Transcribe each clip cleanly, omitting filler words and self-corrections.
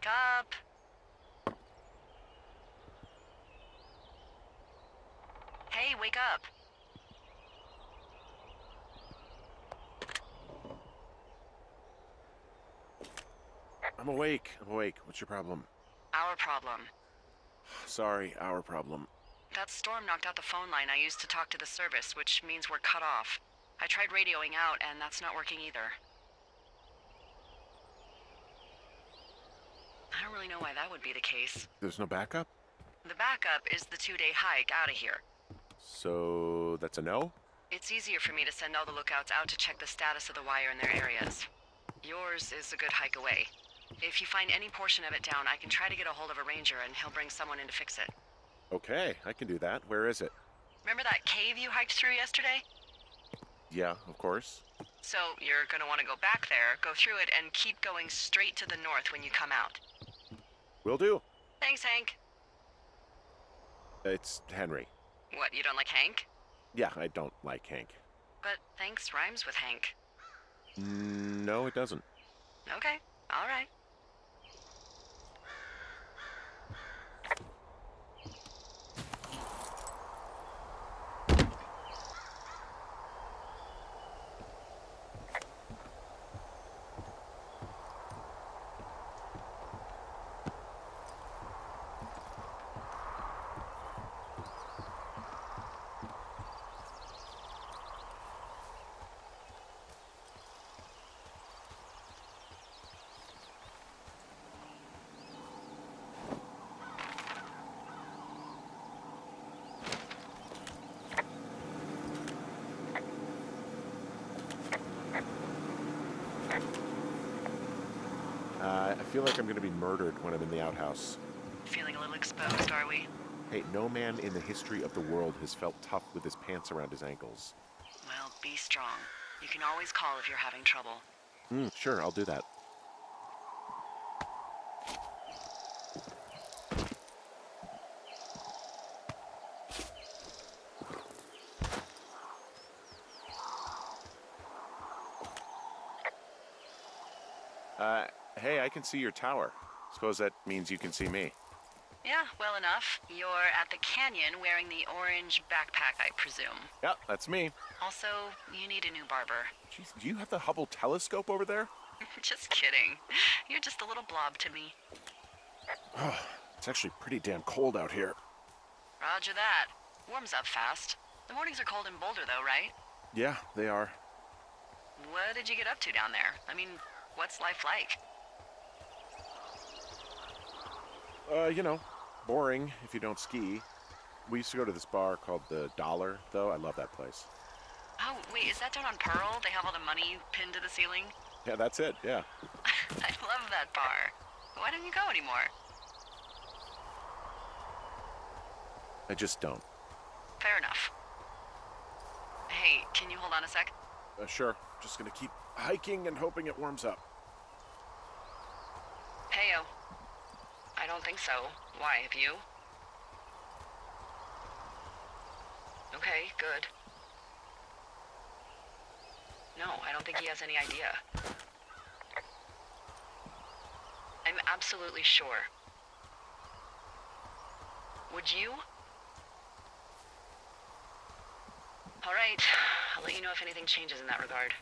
Wake up. Hey, wake up. I'm awake. What's your problem? Our problem. Sorry, our problem. That storm knocked out the phone line I used to talk to the service, which means we're cut off. I tried radioing out, and that's not working either. I don't really know why that would be the case. There's no backup? The backup is the 2-day hike out of here. So that's a no? It's easier for me to send all the lookouts out to check the status of the wire in their areas. Yours is a good hike away. If you find any portion of it down, I can try to get a hold of a ranger and he'll bring someone in to fix it. Okay, I can do that. Where is it? Remember that cave you hiked through yesterday? Yeah, of course. So you're gonna want to go back there, go through it, and keep going straight to the north when you come out. Will do. Thanks, Hank. It's Henry. What, you don't like Hank? Yeah, I don't like Hank. But thanks rhymes with Hank. No, it doesn't. Okay, all right. I feel like I'm gonna be murdered when I'm in the outhouse. Feeling a little exposed, are we? Hey, no man in the history of the world has felt tough with his pants around his ankles. Well, be strong. You can always call if you're having trouble. Sure, I'll do that. Hey, I can see your tower. Suppose that means you can see me. Yeah, well enough. You're at the canyon wearing the orange backpack, I presume. Yeah, that's me. Also, you need a new barber. Jeez, do you have the Hubble telescope over there? Just kidding. You're just a little blob to me. It's actually pretty damn cold out here. Roger that. Warms up fast. The mornings are cold in Boulder, though, right? Yeah, they are. What did you get up to down there? I mean, what's life like? Boring if you don't ski. We used to go to this bar called the Dollar, though. I love that place. Oh, wait, is that down on Pearl? They have all the money pinned to the ceiling? Yeah, that's it, yeah. I love that bar. Why don't you go anymore? I just don't. Fair enough. Hey, can you hold on a sec? Sure. Just gonna keep hiking and hoping it warms up. Heyo. I don't think so. Why, have you? Okay, good. No, I don't think he has any idea. I'm absolutely sure. Would you? All right, I'll let you know if anything changes in that regard.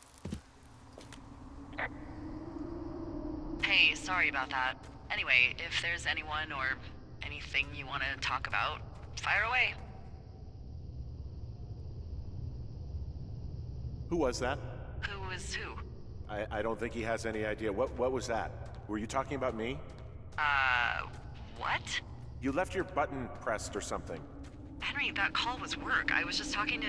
Hey, sorry about that. Anyway, if there's anyone or anything you want to talk about, fire away. Who was that? Who is who? I don't think he has any idea. What was that? Were you talking about me? What? You left your button pressed or something. Henry, that call was work. I was just talking to...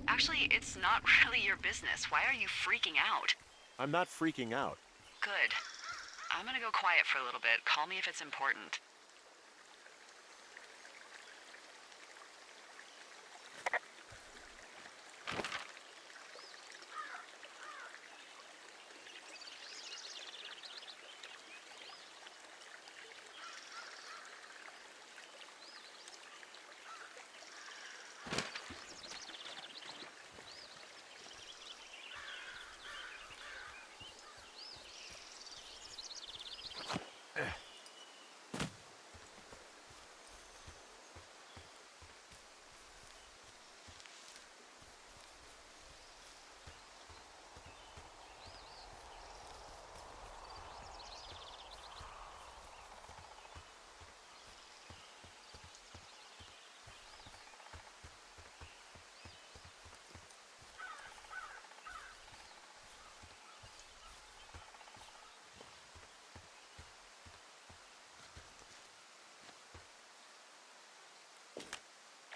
Actually, it's not really your business. Why are you freaking out? I'm not freaking out. Good. I'm gonna go quiet for a little bit. Call me if it's important.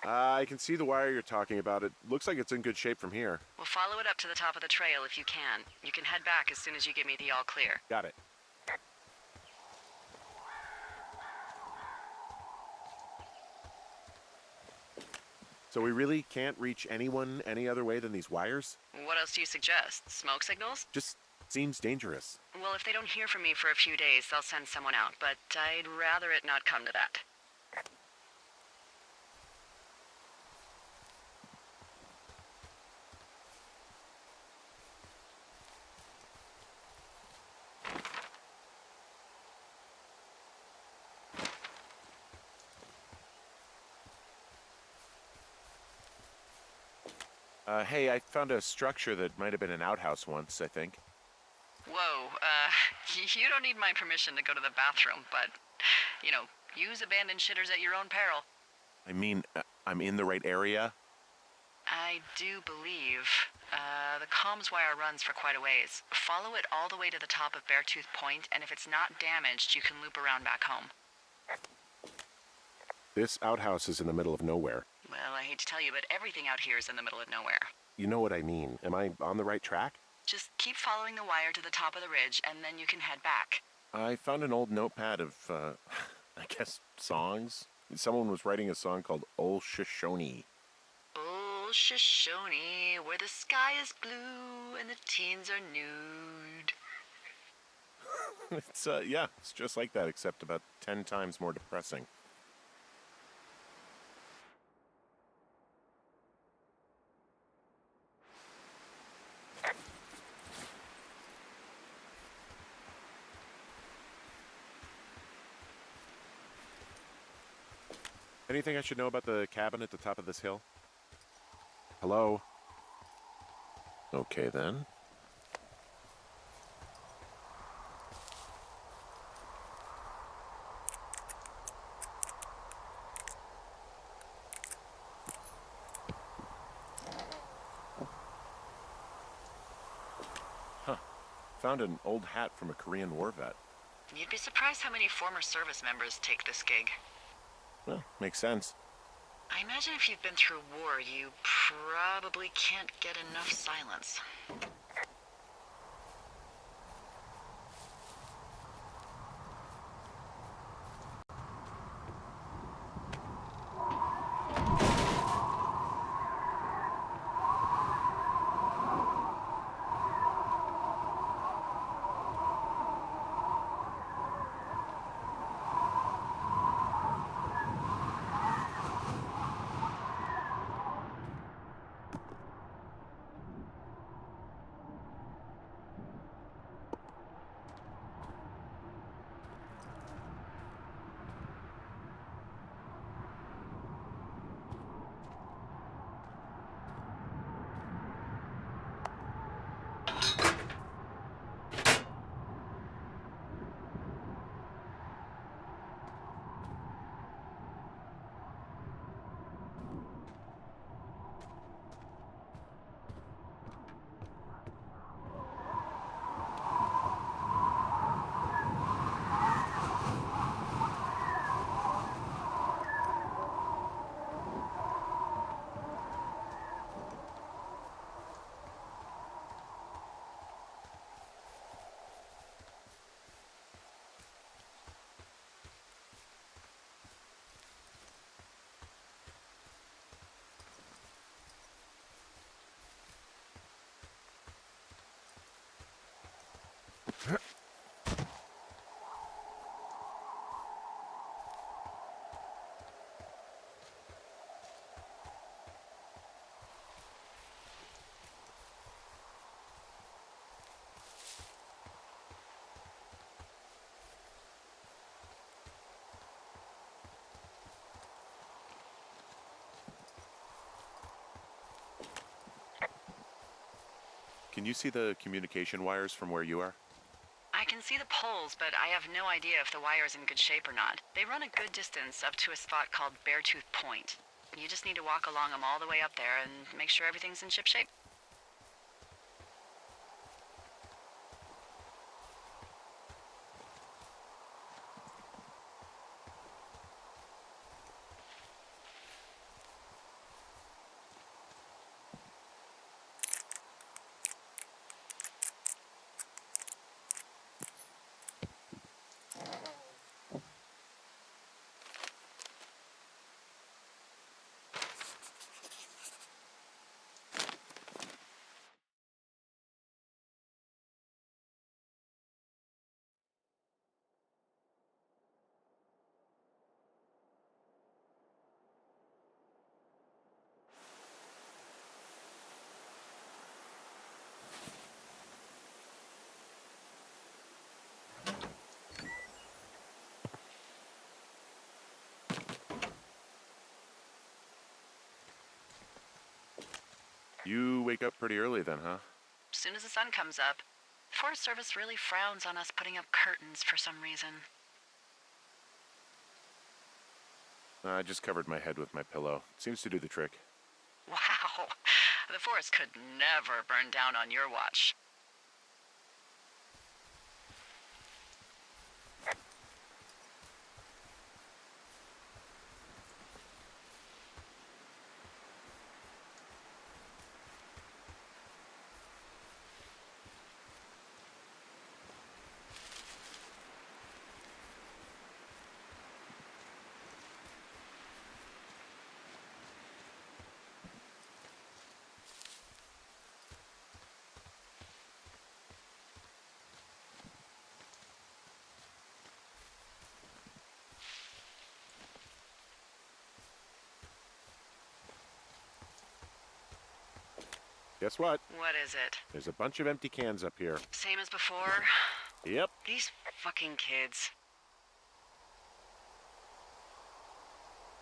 I can see the wire you're talking about. It looks like it's in good shape from here. We'll follow it up to the top of the trail if you can. You can head back as soon as you give me the all clear. Got it. So we really can't reach anyone any other way than these wires? What else do you suggest? Smoke signals? Just seems dangerous. Well, if they don't hear from me for a few days, they'll send someone out, but I'd rather it not come to that. Hey, I found a structure that might have been an outhouse once, I think. Whoa, you don't need my permission to go to the bathroom, but, use abandoned shitters at your own peril. I mean, I'm in the right area? I do believe. The comms wire runs for quite a ways. Follow it all the way to the top of Beartooth Point, and if it's not damaged, you can loop around back home. This outhouse is in the middle of nowhere. Well, I hate to tell you, but everything out here is in the middle of nowhere. You know what I mean. Am I on the right track? Just keep following the wire to the top of the ridge, and then you can head back. I found an old notepad of, I guess, songs. Someone was writing a song called Ol Shoshone. Ol Shoshone, where the sky is blue and the teens are nude. It's just like that, except about 10 times more depressing. Anything I should know about the cabin at the top of this hill? Hello? Okay, then. Huh. Found an old hat from a Korean war vet. You'd be surprised how many former service members take this gig. Well, makes sense. I imagine if you've been through war, you probably can't get enough silence. Can you see the communication wires from where you are? I can see the poles, but I have no idea if the wire's in good shape or not. They run a good distance up to a spot called Beartooth Point. You just need to walk along them all the way up there and make sure everything's in ship shape. You wake up pretty early then, huh? As soon as the sun comes up. The Forest Service really frowns on us putting up curtains for some reason. I just covered my head with my pillow. Seems to do the trick. Wow. The forest could never burn down on your watch. Guess what? What is it? There's a bunch of empty cans up here. Same as before? Yep. These fucking kids.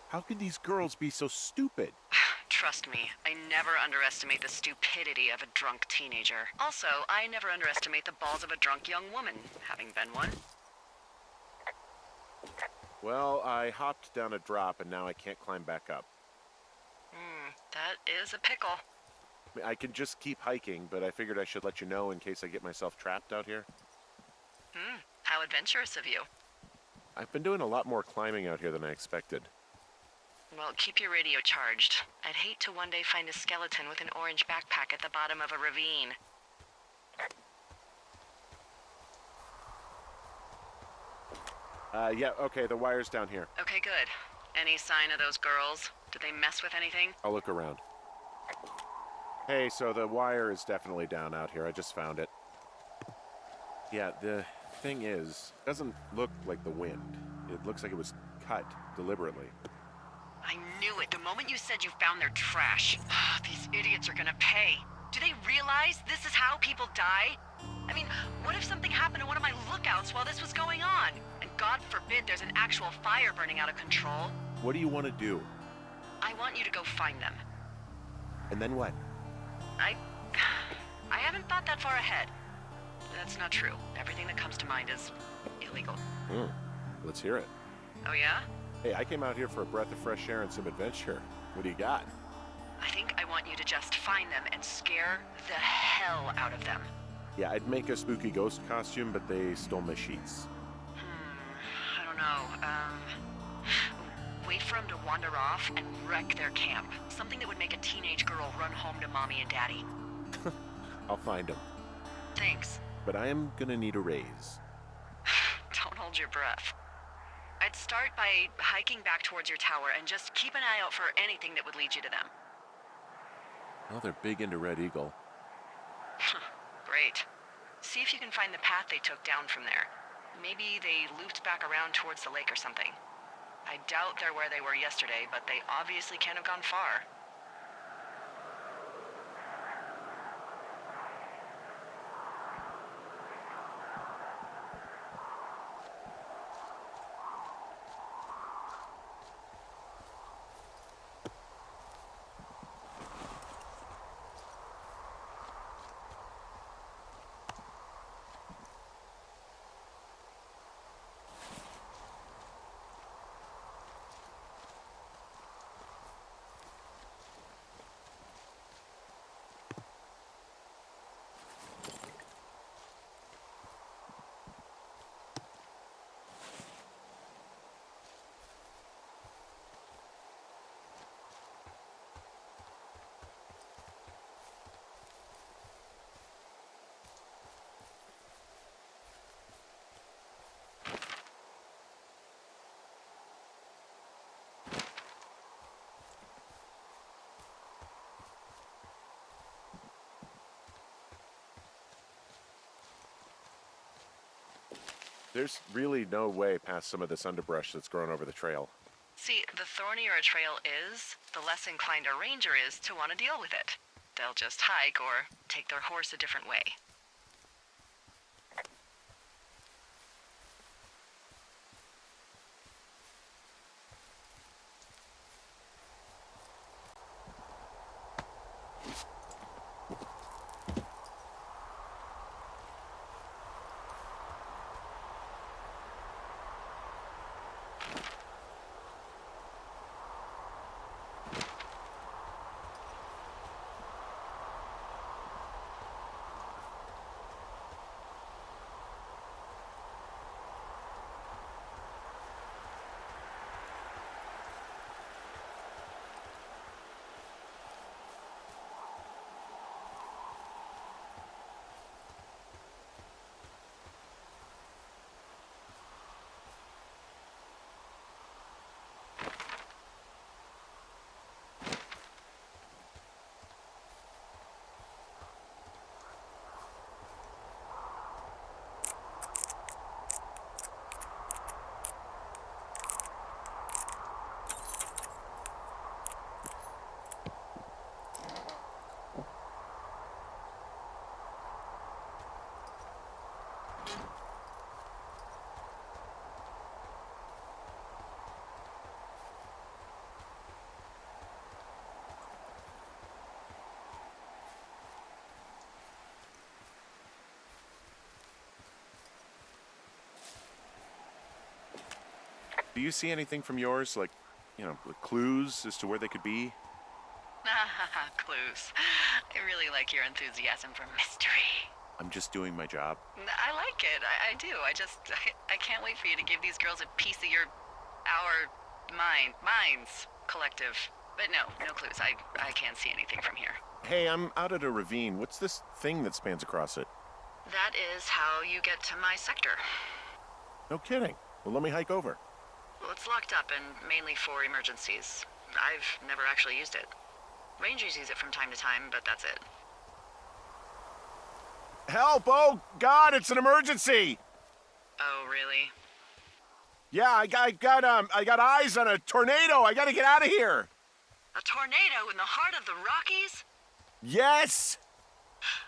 How could these girls be so stupid? Trust me, I never underestimate the stupidity of a drunk teenager. Also, I never underestimate the balls of a drunk young woman, having been one. Well, I hopped down a drop and now I can't climb back up. That is a pickle. I mean, I can just keep hiking, but I figured I should let you know in case I get myself trapped out here. How adventurous of you. I've been doing a lot more climbing out here than I expected. Well, keep your radio charged. I'd hate to one day find a skeleton with an orange backpack at the bottom of a ravine. Yeah, okay, the wire's down here. Okay, good. Any sign of those girls? Did they mess with anything? I'll look around. Hey, so the wire is definitely down out here. I just found it. Yeah, the thing is, it doesn't look like the wind. It looks like it was cut deliberately. I knew it the moment you said you found their trash. These idiots are gonna pay. Do they realize this is how people die? I mean, what if something happened to one of my lookouts while this was going on? And God forbid there's an actual fire burning out of control. What do you want to do? I want you to go find them. And then what? I haven't thought that far ahead. That's not true. Everything that comes to mind is illegal. Let's hear it. Oh yeah? Hey, I came out here for a breath of fresh air and some adventure. What do you got? I think I want you to just find them and scare the hell out of them. Yeah, I'd make a spooky ghost costume, but they stole my sheets. I don't know. Wait for them to wander off and wreck their camp. Something that would make a teenage girl run home to mommy and daddy. I'll find them. Thanks. But I am gonna need a raise. Don't hold your breath. I'd start by hiking back towards your tower and just keep an eye out for anything that would lead you to them. Well, they're big into Red Eagle. Great. See if you can find the path they took down from there. Maybe they looped back around towards the lake or something. I doubt they're where they were yesterday, but they obviously can't have gone far. There's really no way past some of this underbrush that's grown over the trail. See, the thornier a trail is, the less inclined a ranger is to want to deal with it. They'll just hike or take their horse a different way. Do you see anything from yours, like, clues as to where they could be? Clues. I really like your enthusiasm for mystery. I'm just doing my job. I like it. I do. I can't wait for you to give these girls a piece of our minds, collective. But no clues. I can't see anything from here. Hey, I'm out at a ravine. What's this thing that spans across it? That is how you get to my sector. No kidding. Well, let me hike over. Well, it's locked up and mainly for emergencies. I've never actually used it. Rangers use it from time to time, but that's it. Help! Oh, God, it's an emergency! Oh, really? Yeah, I got eyes on a tornado. I gotta get out of here. A tornado in the heart of the Rockies? Yes!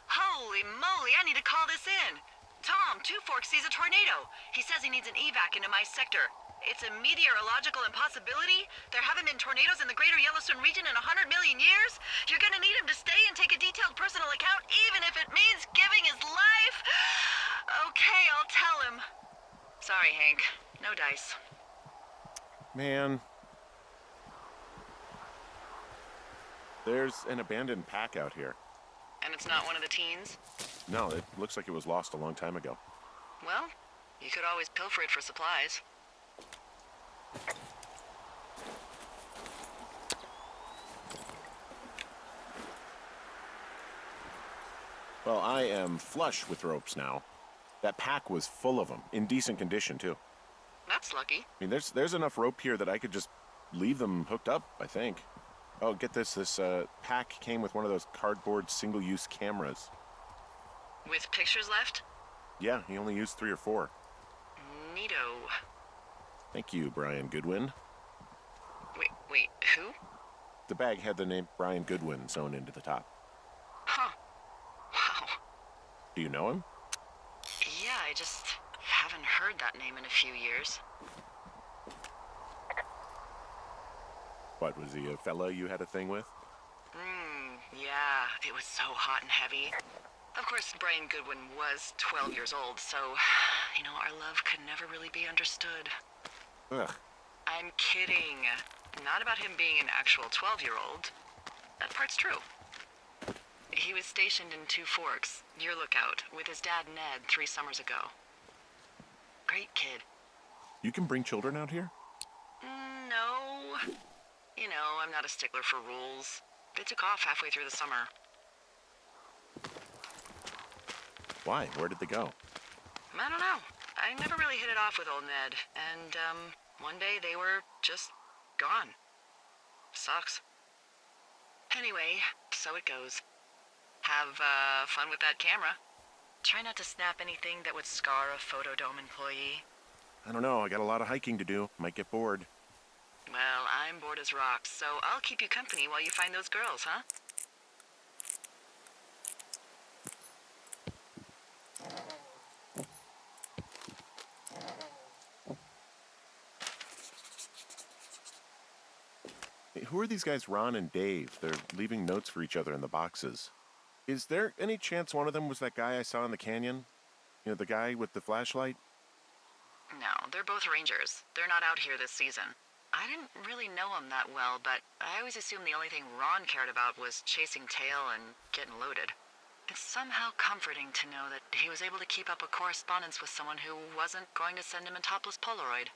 Holy moly, I need to call this in. Tom, Two Forks sees a tornado. He says he needs an evac into my sector. It's a meteorological impossibility. There haven't been tornadoes in the greater Yellowstone region in 100 million years. You're gonna need him to stay and take a detailed personal account, even if it means giving his life. Okay, I'll tell him. Sorry, Hank. No dice. Man. There's an abandoned pack out here. And it's not one of the teens? No, it looks like it was lost a long time ago. Well, you could always pilfer it for supplies. Well, I am flush with ropes now. That pack was full of them, in decent condition, too. That's lucky. I mean, there's enough rope here that I could just leave them hooked up, I think. Oh, get this. This pack came with one of those cardboard single-use cameras. With pictures left? Yeah, he only used 3 or 4. Neato. Thank you, Brian Goodwin. Wait, who? The bag had the name Brian Goodwin sewn into the top. Huh. Wow. Do you know him? Yeah, I just haven't heard that name in a few years. What, was he a fella you had a thing with? Yeah, it was so hot and heavy. Of course, Brian Goodwin was 12 years old, so, our love could never really be understood. Ugh. I'm kidding. Not about him being an actual 12-year-old. That part's true. He was stationed in Two Forks, your lookout, with his dad Ned 3 summers ago. Great kid. You can bring children out here? No. I'm not a stickler for rules. They took off halfway through the summer. Why? Where did they go? I don't know. I never really hit it off with old Ned, and, one day they were just gone. Sucks. Anyway, so it goes. Have, fun with that camera. Try not to snap anything that would scar a Photodome employee. I don't know. I got a lot of hiking to do. Might get bored. Well, I'm bored as rocks, so I'll keep you company while you find those girls, huh? Hey, who are these guys, Ron and Dave? They're leaving notes for each other in the boxes. Is there any chance one of them was that guy I saw in the canyon? The guy with the flashlight? No, they're both rangers. They're not out here this season. I didn't really know him that well, but I always assumed the only thing Ron cared about was chasing tail and getting loaded. It's somehow comforting to know that he was able to keep up a correspondence with someone who wasn't going to send him a topless Polaroid.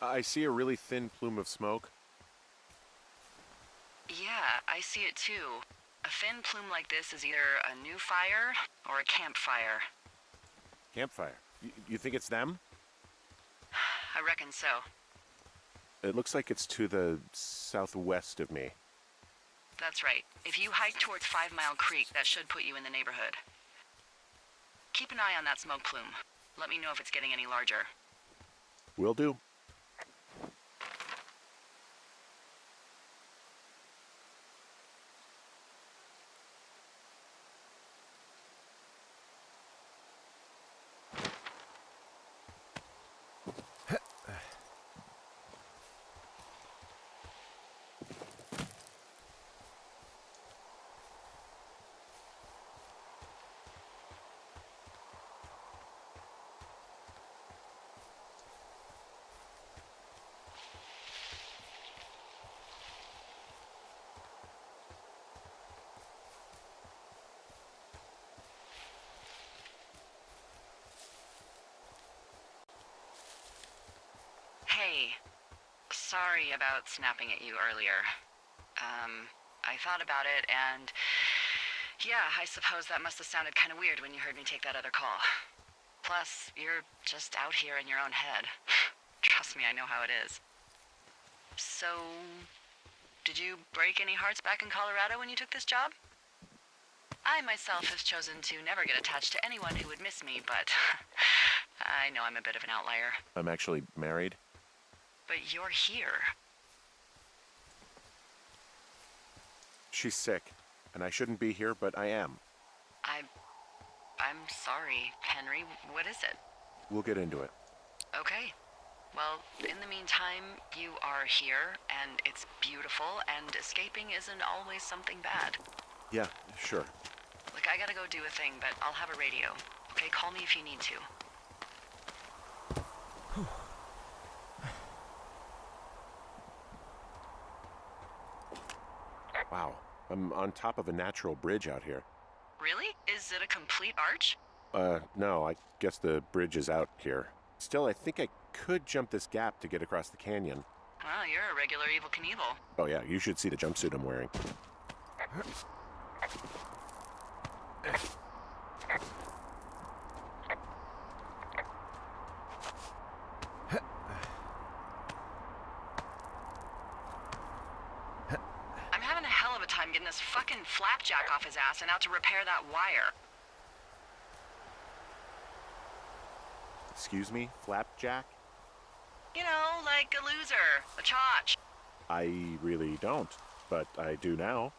I see a really thin plume of smoke. Yeah, I see it too. A thin plume like this is either a new fire or a campfire. Campfire. You think it's them? I reckon so. It looks like it's to the southwest of me. That's right. If you hike towards 5 Mile Creek, that should put you in the neighborhood. Keep an eye on that smoke plume. Let me know if it's getting any larger. Will do. Hey. Sorry about snapping at you earlier. I thought about it, and yeah, I suppose that must have sounded kind of weird when you heard me take that other call. Plus, you're just out here in your own head. Trust me, I know how it is. So, did you break any hearts back in Colorado when you took this job? I myself have chosen to never get attached to anyone who would miss me, but I know I'm a bit of an outlier. I'm actually married. But you're here. She's sick, and I shouldn't be here, but I am. I'm sorry, Henry. What is it? We'll get into it. Okay. Well, in the meantime, you are here, and it's beautiful, and escaping isn't always something bad. Yeah, sure. Look, I gotta go do a thing, but I'll have a radio. Okay, call me if you need to. Wow, I'm on top of a natural bridge out here. Really? Is it a complete arch? No, I guess the bridge is out here. Still, I think I could jump this gap to get across the canyon. Well, you're a regular Evel Knievel. Oh yeah, you should see the jumpsuit I'm wearing. I'm having a hell of a time getting this fucking flapjack off his ass and out to repair that wire. Excuse me, Flapjack? You know, like a loser, a chotch. I really don't, but I do now.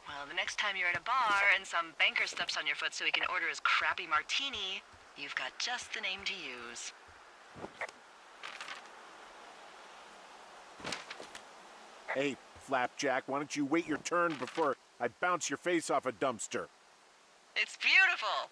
Well, the next time you're at a bar and some banker steps on your foot so he can order his crappy martini, you've got just the name to use. Hey, Flapjack, why don't you wait your turn before I bounce your face off a dumpster? It's beautiful.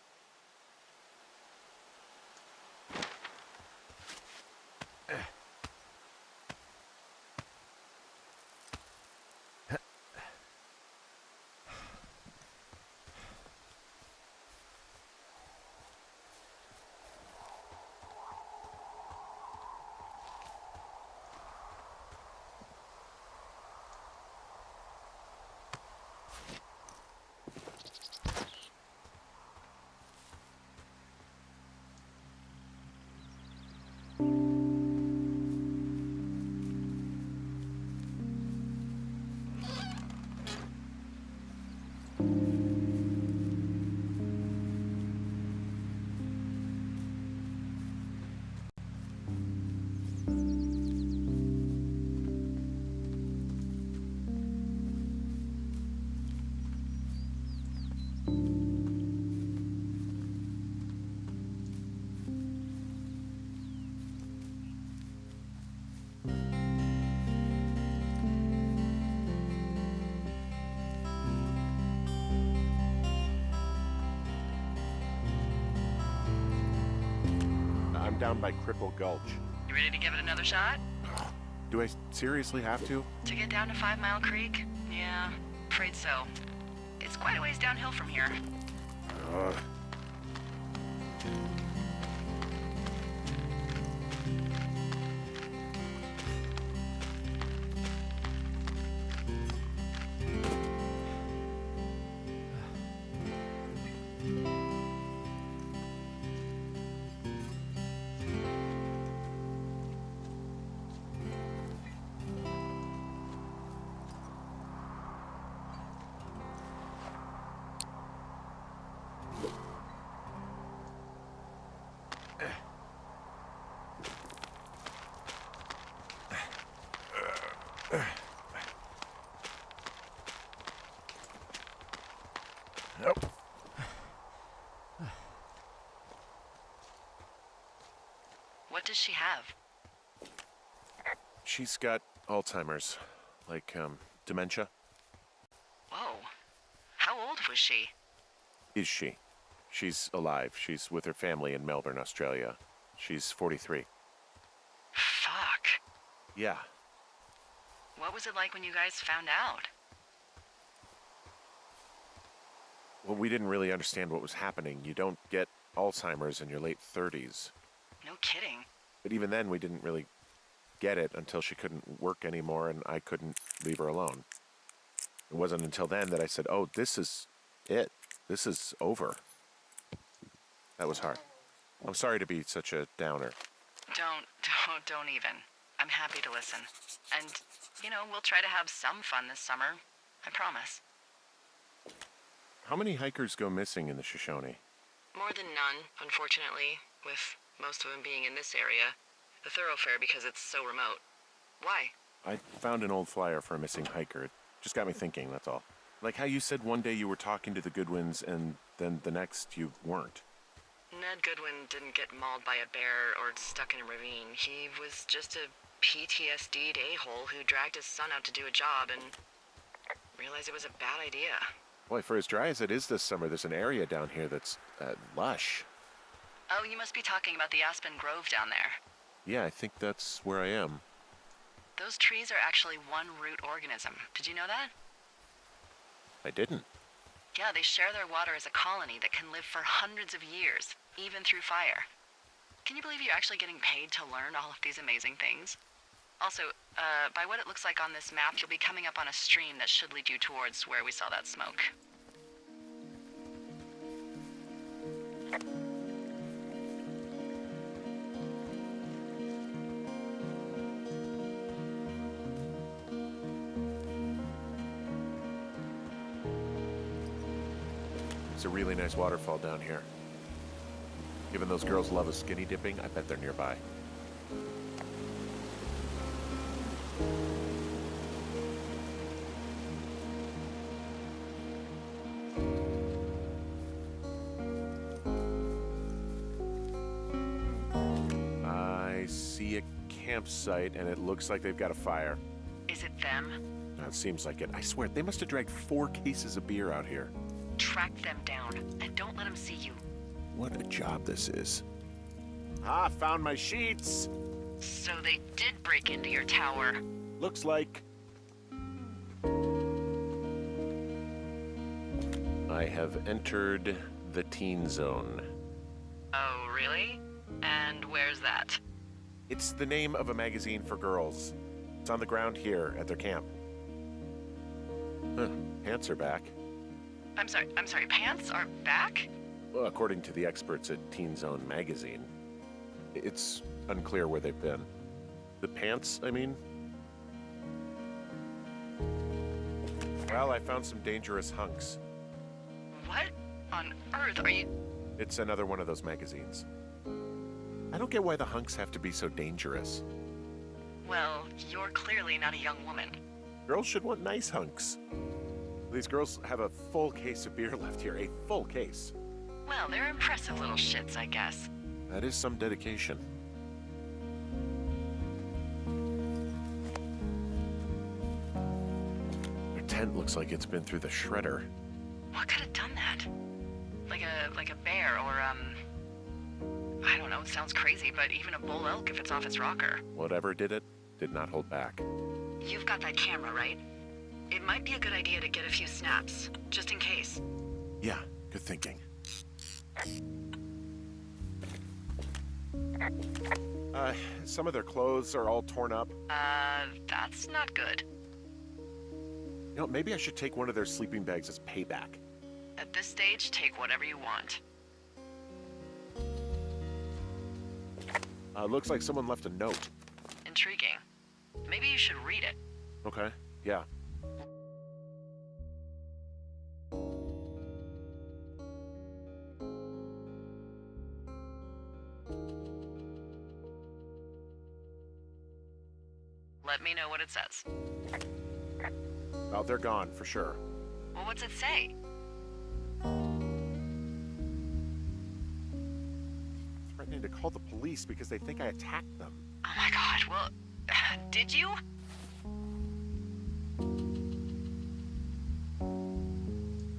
I'm down by Cripple Gulch. You ready to give it another shot? Do I seriously have to? To get down to 5 Mile Creek? Yeah, afraid so. It's quite a ways downhill from here. Ugh. Nope. What does she have? She's got Alzheimer's, like, dementia. Whoa. How old was she? Is she? She's alive. She's with her family in Melbourne, Australia. She's 43. Fuck. Yeah. What was it like when you guys found out? Well, we didn't really understand what was happening. You don't get Alzheimer's in your late 30s. No kidding. But even then, we didn't really get it until she couldn't work anymore and I couldn't leave her alone. It wasn't until then that I said, oh, this is it. This is over. That was hard. I'm sorry to be such a downer. Don't even. I'm happy to listen. And, we'll try to have some fun this summer. I promise. How many hikers go missing in the Shoshone? More than none, unfortunately, with most of them being in this area. The thoroughfare because it's so remote. Why? I found an old flyer for a missing hiker. It just got me thinking, that's all. Like how you said one day you were talking to the Goodwins and then the next you weren't. Ned Goodwin didn't get mauled by a bear or stuck in a ravine. He was just a PTSD'd a-hole who dragged his son out to do a job and realized it was a bad idea. Boy, for as dry as it is this summer, there's an area down here that's lush. Oh, you must be talking about the Aspen Grove down there. Yeah, I think that's where I am. Those trees are actually one root organism. Did you know that? I didn't. Yeah, they share their water as a colony that can live for hundreds of years, even through fire. Can you believe you're actually getting paid to learn all of these amazing things? Also, by what it looks like on this map, you'll be coming up on a stream that should lead you towards where we saw that smoke. It's a really nice waterfall down here. Given those girls love a skinny dipping, I bet they're nearby. I see a campsite, and it looks like they've got a fire. Is it them? It seems like it. I swear, they must have dragged 4 cases of beer out here. Track them down, and don't let them see you. What a job this is. Ah, found my sheets! So they did break into your tower. Looks like... I have entered the teen zone. Oh, really? And where's that? It's the name of a magazine for girls. It's on the ground here at their camp. Huh, pants are back. I'm sorry, pants are back? Well, according to the experts at Teen Zone magazine. It's unclear where they've been. The pants, I mean? Well, I found some dangerous hunks. What on earth are you... It's another one of those magazines. I don't get why the hunks have to be so dangerous. Well, you're clearly not a young woman. Girls should want nice hunks. These girls have a full case of beer left here, a full case. Well, they're impressive little shits, I guess. That is some dedication. Their tent looks like it's been through the shredder. What could have done that? Like a bear or, I don't know, it sounds crazy, but even a bull elk if it's off its rocker. Whatever did it, did not hold back. You've got that camera, right? It might be a good idea to get a few snaps, just in case. Yeah, good thinking. Some of their clothes are all torn up. That's not good. You know, maybe I should take one of their sleeping bags as payback. At this stage, take whatever you want. Looks like someone left a note. Intriguing. Maybe you should read it. Okay, yeah. Let me know what it says. Oh, they're gone, for sure. Well, what's it say? Threatening to call the police because they think I attacked them. Oh my god, well, did you?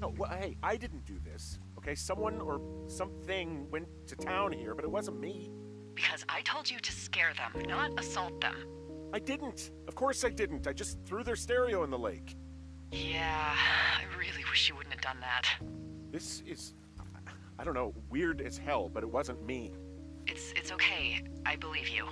No, well, hey, I didn't do this, okay? Someone or something went to town here, but it wasn't me. Because I told you to scare them, not assault them. I didn't. Of course I didn't. I just threw their stereo in the lake. Yeah, I really wish you wouldn't have done that. This is, I don't know, weird as hell, but it wasn't me. It's okay. I believe you.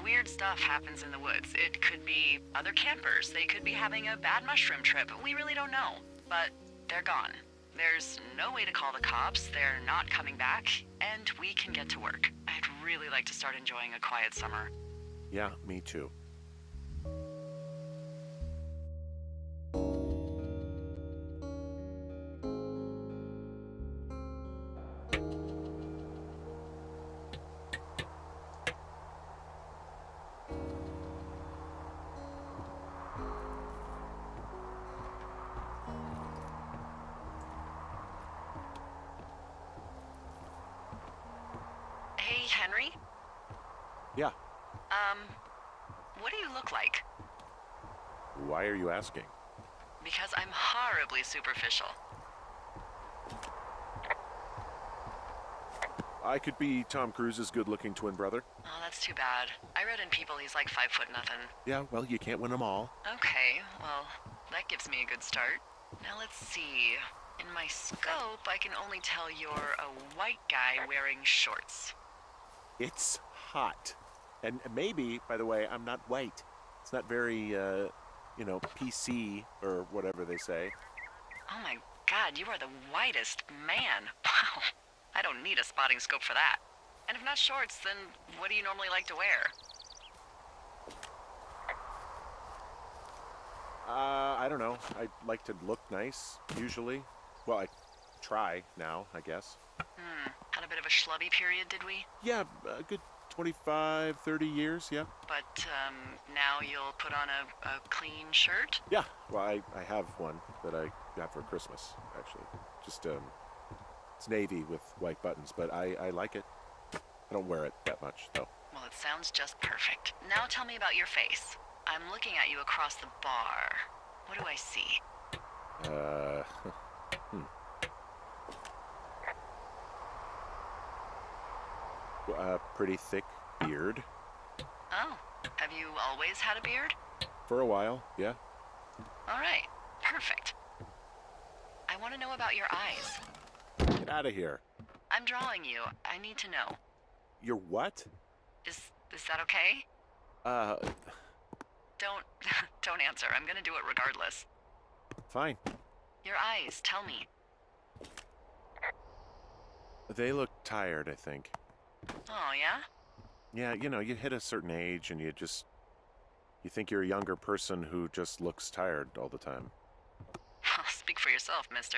Weird stuff happens in the woods. It could be other campers. They could be having a bad mushroom trip. We really don't know. But they're gone. There's no way to call the cops. They're not coming back. And we can get to work. I'd really like to start enjoying a quiet summer. Yeah, me too. Hey, Henry? Yeah. What do you look like? Why are you asking? Because I'm horribly superficial. I could be Tom Cruise's good-looking twin brother. Oh, that's too bad. I read in People he's like 5 foot nothing. Yeah, well, you can't win them all. Okay, well, that gives me a good start. Now let's see. In my scope, I can only tell you're a white guy wearing shorts. It's hot. And maybe, by the way, I'm not white. It's not very, PC or whatever they say. Oh my god, you are the whitest man. Wow. I don't need a spotting scope for that. And if not shorts, then what do you normally like to wear? I don't know. I like to look nice, usually. Well, I try now, I guess. Had a bit of a schlubby period, did we? Yeah, a good 25, 30 years, yeah. But, now you'll put on a clean shirt? Yeah, well, I have one that I got for Christmas, actually. Just, it's navy with white buttons, but I like it. I don't wear it that much, though. Well, it sounds just perfect. Now tell me about your face. I'm looking at you across the bar. What do I see? A pretty thick beard. Oh, have you always had a beard? For a while, yeah. All right, perfect. I want to know about your eyes. Get out of here. I'm drawing you. I need to know. You're what? Is that okay? Don't answer. I'm gonna do it regardless. Fine. Your eyes, tell me. They look tired, I think. Oh, yeah? Yeah, you hit a certain age and you think you're a younger person who just looks tired all the time. Speak for yourself, mister.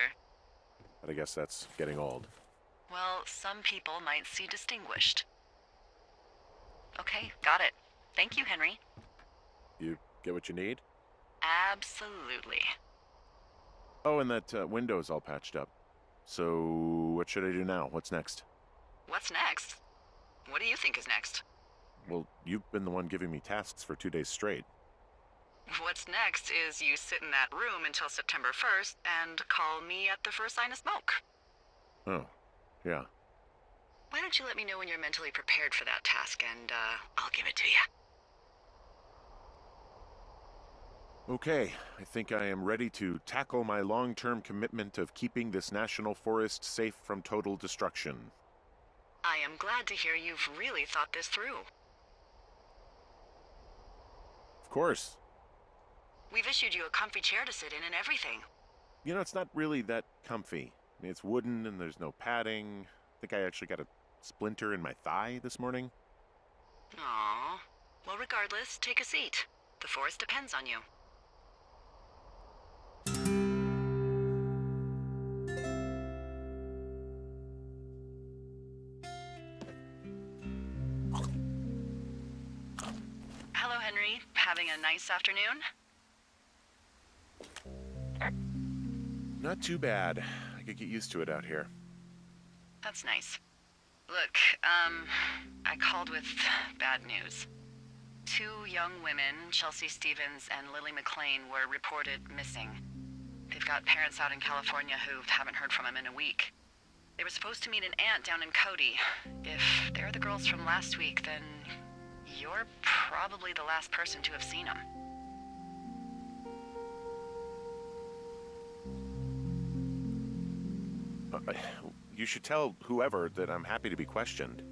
But I guess that's getting old. Well, some people might see distinguished. Okay, got it. Thank you, Henry. You get what you need? Absolutely. Oh, and that window's all patched up. So, what should I do now? What's next? What's next? What do you think is next? Well, you've been the one giving me tasks for 2 days straight. What's next is you sit in that room until September 1st and call me at the first sign of smoke. Oh, yeah. Why don't you let me know when you're mentally prepared for that task, and I'll give it to you. Okay, I think I am ready to tackle my long-term commitment of keeping this national forest safe from total destruction. I am glad to hear you've really thought this through. Of course. We've issued you a comfy chair to sit in and everything. It's not really that comfy. I mean, it's wooden and there's no padding. I think I actually got a splinter in my thigh this morning. Aww. Well, regardless, take a seat. The forest depends on you. Hello, Henry. Having a nice afternoon? Not too bad. I could get used to it out here. That's nice. Look, I called with bad news. 2 young women, Chelsea Stevens and Lily McLean, were reported missing. They've got parents out in California who haven't heard from them in a week. They were supposed to meet an aunt down in Cody. If they're the girls from last week, then you're probably the last person to have seen them. You should tell whoever that I'm happy to be questioned.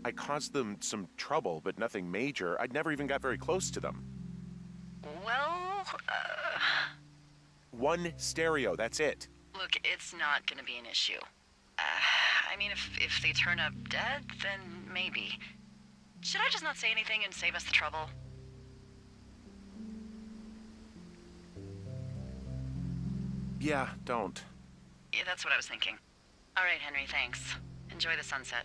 I caused them some trouble, but nothing major. I never even got very close to them. Well, One stereo, that's it. look, it's not gonna be an issue. I mean, if they turn up dead, then maybe. Should I just not say anything and save us the trouble? Yeah, don't. Yeah, that's what I was thinking. All right, Henry, thanks. Enjoy the sunset.